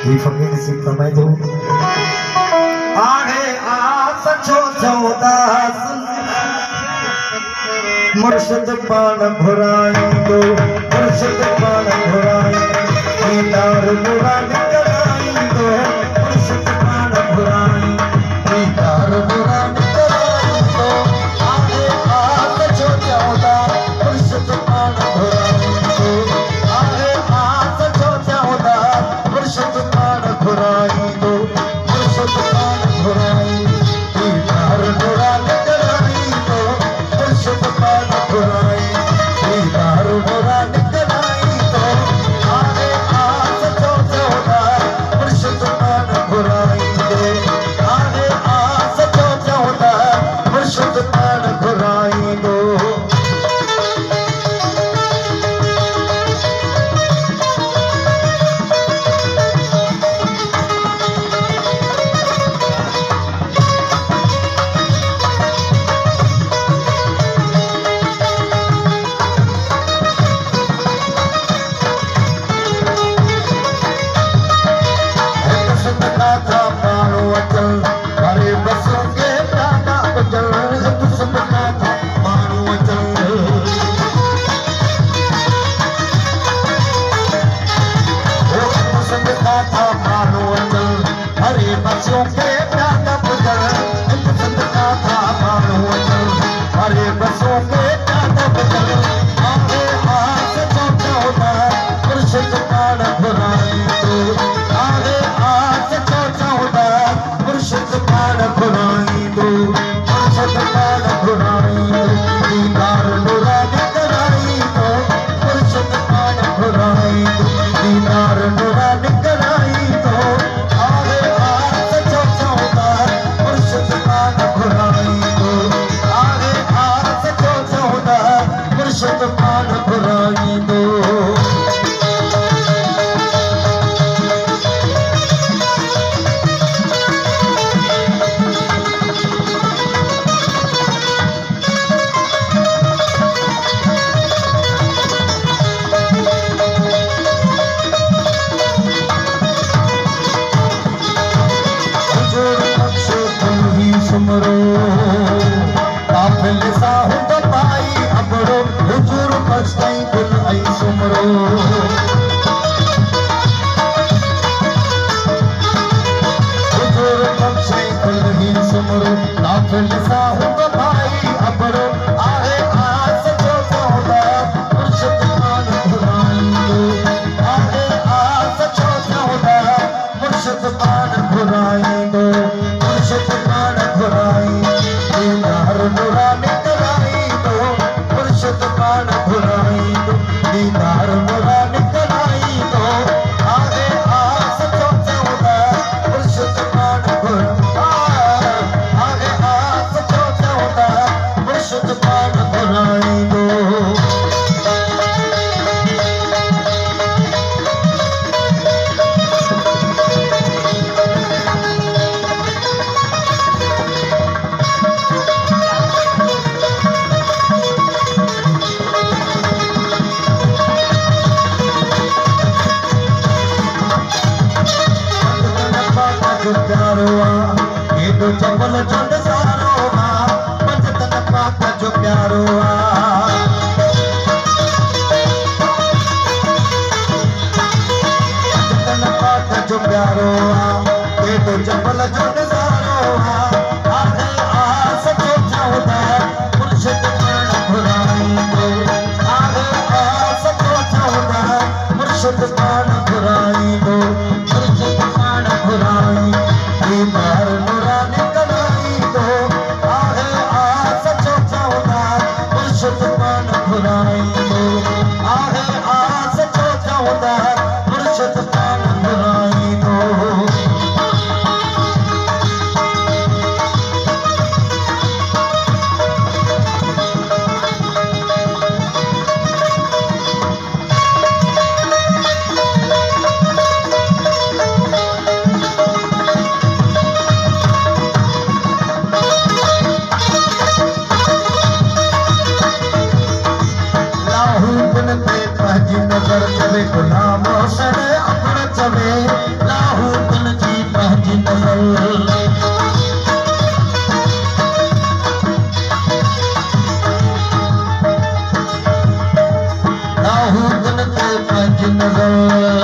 ये फकीर नसीब फरमाए दो आगे आ सचो चौदास मुर्शिद पान घुराई दो मुर्शिद पान घुराई दीदार मुराद कराई दो मुर्शिद पान घुराई दीदार मुराद कराई दो आगे आ सचो चौदास मुर्शिद पान घुराई दो आगे आ सचो चौदास मुर्शिद पान घुराई दो मुर्शिद पान घुराई दीदार मुराद कराई दो मुर्शिद पान घुराई दीदार मुराद कराई दो आगे आ सचो चौदास मुर्शिद पान घुराई दो आगे आ सचो चौदास मुर्शिद पान घुराई दो चंबल चंद सारो पंचतन पाक जो प्यारो पंचतन पाक जो प्यारो तो चंबल चंद सारो आगे आ सचो चौदास मुर्शिद पान घुराई दो आगे आ सचो चौदास मुर्शिद पान घुराई दो मुर्शिद पान घुराई दीदार मुराद कराई दो आगे आ सचो चौदास मुर्शिद पान घुराई दो आगे आ सचो चौदास मुर्शिद पान घुराई दो पंज नजर